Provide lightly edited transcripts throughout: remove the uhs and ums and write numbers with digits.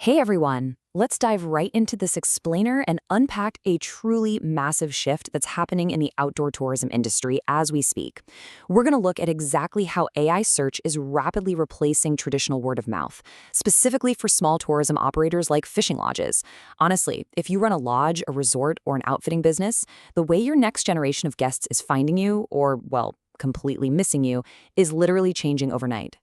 Hey everyone, let's dive right into this explainer and unpack a truly massive shift that's happening in the outdoor tourism industry as we speak. We're going to look at exactly how AI search is rapidly replacing traditional word of mouth, specifically for small tourism operators like fishing lodges. Honestly, if you run a lodge, a resort, or an outfitting business, the way your next generation of guests is finding you, or, well, completely missing you, is literally changing overnight.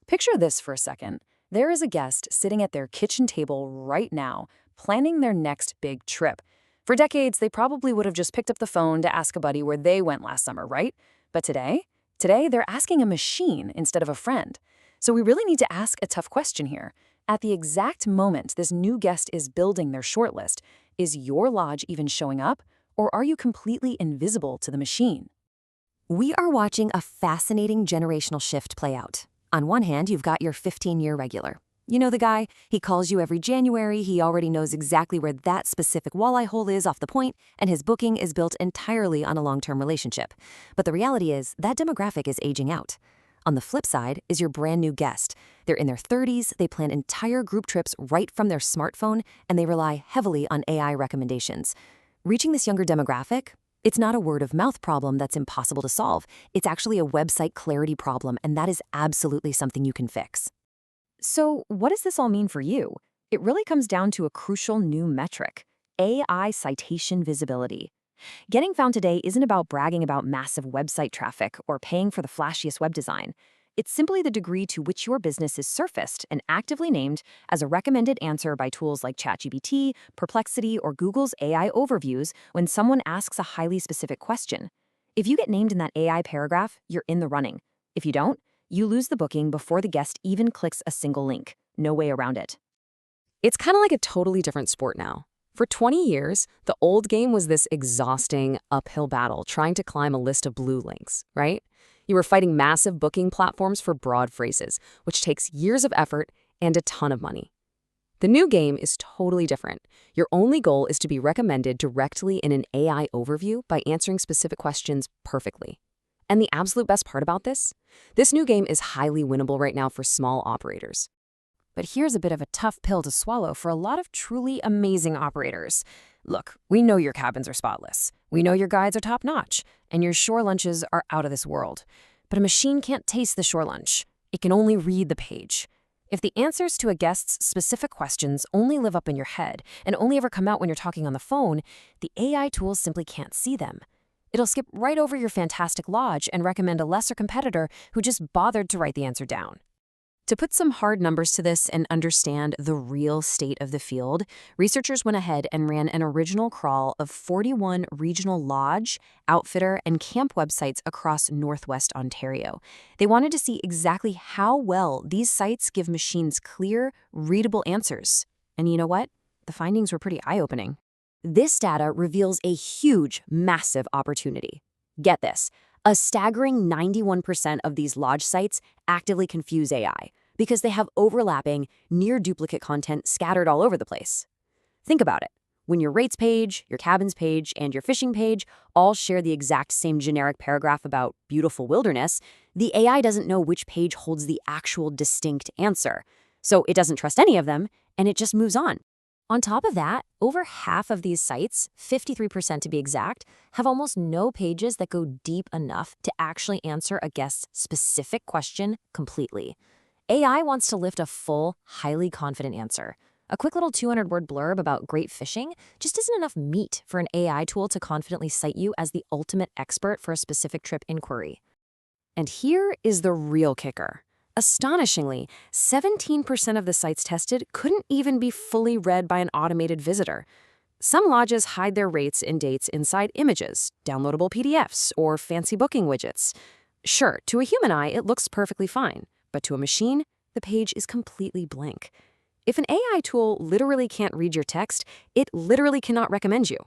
Picture this for a second. There is a guest sitting at their kitchen table right now, planning their next big trip. For decades, they probably would have just picked up the phone to ask a buddy where they went last summer, right? But today they're asking a machine instead of a friend. So we really need to ask a tough question here. At the exact moment this new guest is building their shortlist, is your lodge even showing up, or are you completely invisible to the machine? We are watching a fascinating generational shift play out. On one hand, you've got your 15-year regular. You know the guy? He calls you every January, he already knows exactly where that specific walleye hole is off the point, and his booking is built entirely on a long-term relationship. But the reality is, that demographic is aging out. On the flip side is your brand new guest. They're in their 30s, they plan entire group trips right from their smartphone, and they rely heavily on AI recommendations. Reaching this younger demographic? It's not a word-of-mouth problem that's impossible to solve. It's actually a website clarity problem, and that is absolutely something you can fix. So, what does this all mean for you? It really comes down to a crucial new metric: AI citation visibility. Getting found today isn't about bragging about massive website traffic or paying for the flashiest web design. It's simply the degree to which your business is surfaced and actively named as a recommended answer by tools like ChatGPT, Perplexity, or Google's AI overviews when someone asks a highly specific question. If you get named in that AI paragraph, you're in the running. If you don't, you lose the booking before the guest even clicks a single link. No way around it. It's kind of like a totally different sport now. For 20 years, the old game was this exhausting uphill battle trying to climb a list of blue links, right? You were fighting massive booking platforms for broad phrases, which takes years of effort and a ton of money. The new game is totally different. Your only goal is to be recommended directly in an AI overview by answering specific questions perfectly. And the absolute best part about this? This new game is highly winnable right now for small operators. But here's a bit of a tough pill to swallow for a lot of truly amazing operators. Look, we know your cabins are spotless. We know your guides are top-notch, and your shore lunches are out of this world. But a machine can't taste the shore lunch. It can only read the page. If the answers to a guest's specific questions only live up in your head and only ever come out when you're talking on the phone, the AI tools simply can't see them. It'll skip right over your fantastic lodge and recommend a lesser competitor who just bothered to write the answer down. To put some hard numbers to this and understand the real state of the field, researchers went ahead and ran an original crawl of 41 regional lodge, outfitter, and camp websites across Northwest Ontario. They wanted to see exactly how well these sites give machines clear, readable answers. And you know what? The findings were pretty eye-opening. This data reveals a huge, massive opportunity. Get this, a staggering 91% of these lodge sites actively confuse AI because they have overlapping, near-duplicate content scattered all over the place. Think about it. When your rates page, your cabins page, and your fishing page all share the exact same generic paragraph about beautiful wilderness, the AI doesn't know which page holds the actual distinct answer. So it doesn't trust any of them, and it just moves on. On top of that, over half of these sites, 53% to be exact, have almost no pages that go deep enough to actually answer a guest's specific question completely. AI wants to lift a full, highly confident answer. A quick little 200-word blurb about great fishing just isn't enough meat for an AI tool to confidently cite you as the ultimate expert for a specific trip inquiry. And here is the real kicker. Astonishingly, 17% of the sites tested couldn't even be fully read by an automated visitor. Some lodges hide their rates and dates inside images, downloadable PDFs, or fancy booking widgets. Sure, to a human eye, it looks perfectly fine, but to a machine, the page is completely blank. If an AI tool literally can't read your text, it literally cannot recommend you.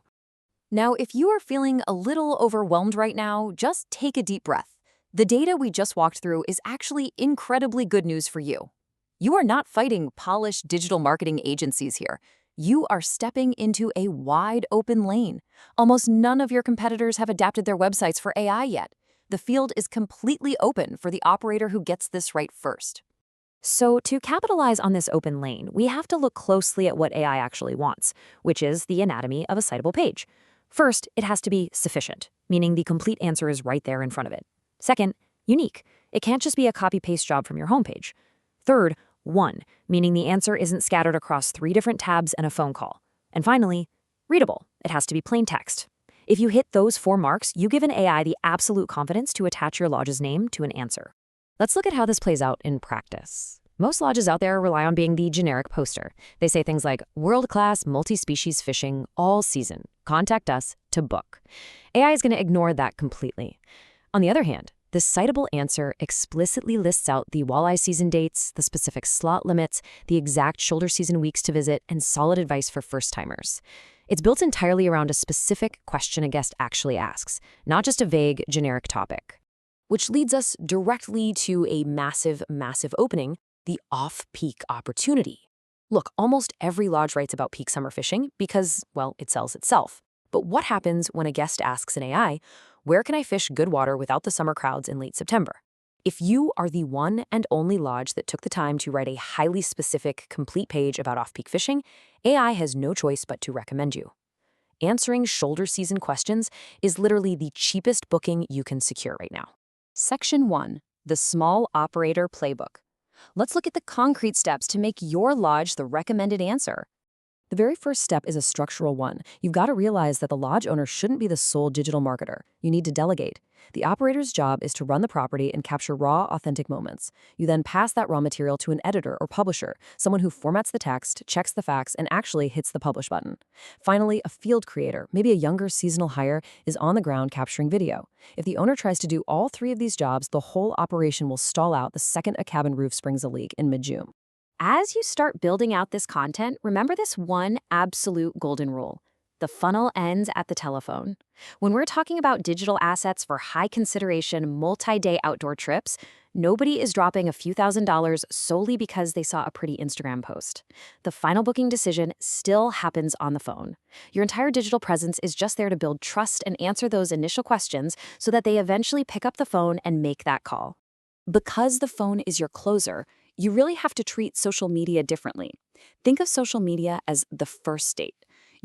Now, if you are feeling a little overwhelmed right now, just take a deep breath. The data we just walked through is actually incredibly good news for you. You are not fighting polished digital marketing agencies here. You are stepping into a wide open lane. Almost none of your competitors have adapted their websites for AI yet. The field is completely open for the operator who gets this right first. So to capitalize on this open lane, we have to look closely at what AI actually wants, which is the anatomy of a citable page. First, it has to be sufficient, meaning the complete answer is right there in front of it. Second, unique. It can't just be a copy-paste job from your homepage. Third, one, meaning the answer isn't scattered across 3 different tabs and a phone call. And finally, readable. It has to be plain text. If you hit those 4 marks, you give an AI the absolute confidence to attach your lodge's name to an answer. Let's look at how this plays out in practice. Most lodges out there rely on being the generic poster. They say things like, world-class multi-species fishing all season. Contact us to book. AI is going to ignore that completely. On the other hand, the Citable answer explicitly lists out the walleye season dates, the specific slot limits, the exact shoulder season weeks to visit, and solid advice for first-timers. It's built entirely around a specific question a guest actually asks, not just a vague, generic topic. Which leads us directly to a massive, massive opening, the off-peak opportunity. Look, almost every lodge writes about peak summer fishing because, well, it sells itself. But what happens when a guest asks an AI, where can I fish good water without the summer crowds in late September? If you are the one and only lodge that took the time to write a highly specific, complete page about off-peak fishing, AI has no choice but to recommend you. Answering shoulder season questions is literally the cheapest booking you can secure right now. Section 1. The Small Operator Playbook. Let's look at the concrete steps to make your lodge the recommended answer. The very first step is a structural one. You've got to realize that the lodge owner shouldn't be the sole digital marketer. You need to delegate. The operator's job is to run the property and capture raw, authentic moments. You then pass that raw material to an editor or publisher, someone who formats the text, checks the facts, and actually hits the publish button. Finally, a field creator, maybe a younger seasonal hire, is on the ground capturing video. If the owner tries to do all 3 of these jobs, the whole operation will stall out the second a cabin roof springs a leak in mid-June. As you start building out this content, remember this one absolute golden rule. The funnel ends at the telephone. When we're talking about digital assets for high-consideration, multi-day outdoor trips, nobody is dropping a few $1,000s solely because they saw a pretty Instagram post. The final booking decision still happens on the phone. Your entire digital presence is just there to build trust and answer those initial questions so that they eventually pick up the phone and make that call. Because the phone is your closer, you really have to treat social media differently. Think of social media as the first date.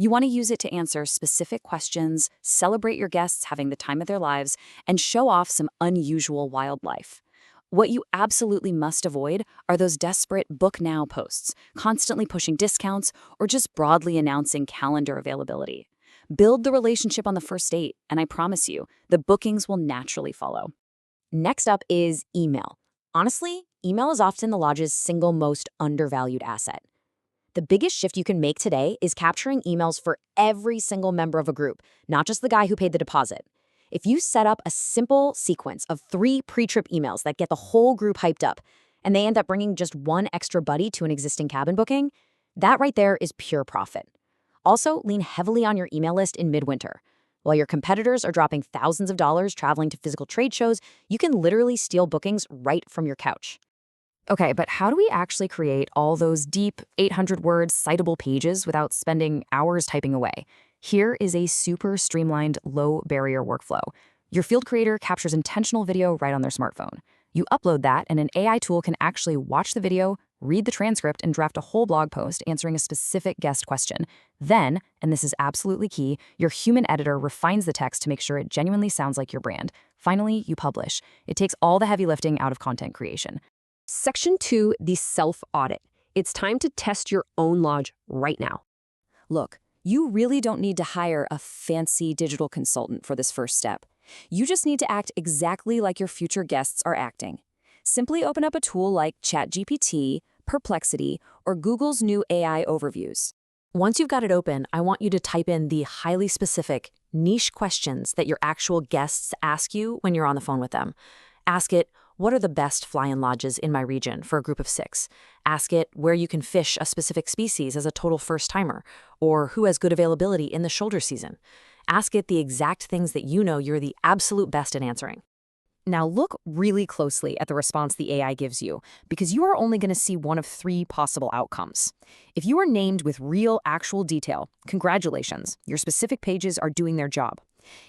You want to use it to answer specific questions, celebrate your guests having the time of their lives, and show off some unusual wildlife. What you absolutely must avoid are those desperate book now posts, constantly pushing discounts, or just broadly announcing calendar availability. Build the relationship on the first date, and I promise you, the bookings will naturally follow. Next up is email. Honestly, email is often the lodge's single most undervalued asset. The biggest shift you can make today is capturing emails for every single member of a group, not just the guy who paid the deposit. If you set up a simple sequence of 3 pre-trip emails that get the whole group hyped up, and they end up bringing just 1 extra buddy to an existing cabin booking, that right there is pure profit. Also, lean heavily on your email list in midwinter. While your competitors are dropping thousands of dollars traveling to physical trade shows, you can literally steal bookings right from your couch. Okay, but how do we actually create all those deep 800-word citable pages without spending hours typing away? Here is a super streamlined, low-barrier workflow. Your field creator captures intentional video right on their smartphone. You upload that, and an AI tool can actually watch the video, read the transcript, and draft a whole blog post answering a specific guest question. Then, and this is absolutely key, your human editor refines the text to make sure it genuinely sounds like your brand. Finally, you publish. It takes all the heavy lifting out of content creation. Section 2, the self-audit. It's time to test your own lodge right now. Look, you really don't need to hire a fancy digital consultant for this first step. You just need to act exactly like your future guests are acting. Simply open up a tool like ChatGPT, Perplexity, or Google's new AI overviews. Once you've got it open, I want you to type in the highly specific, niche questions that your actual guests ask you when you're on the phone with them. Ask it, what are the best fly-in lodges in my region for a group of 6? Ask it where you can fish a specific species as a total first-timer, or who has good availability in the shoulder season. Ask it the exact things that you know you're the absolute best at answering. Now look really closely at the response the AI gives you, because you are only going to see one of 3 possible outcomes. If you are named with real, actual detail, congratulations, your specific pages are doing their job.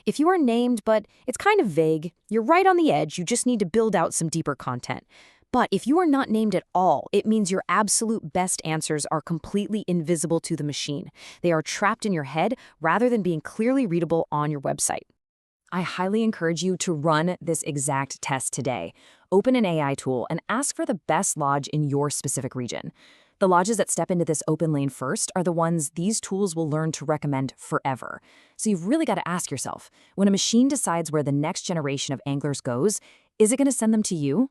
If you are named, but it's kind of vague, you're right on the edge, you just need to build out some deeper content. But if you are not named at all, it means your absolute best answers are completely invisible to the machine. They are trapped in your head rather than being clearly readable on your website. I highly encourage you to run this exact test today. Open an AI tool and ask for the best lodge in your specific region. The lodges that step into this open lane first are the ones these tools will learn to recommend forever. So you've really got to ask yourself, when a machine decides where the next generation of anglers goes, is it going to send them to you?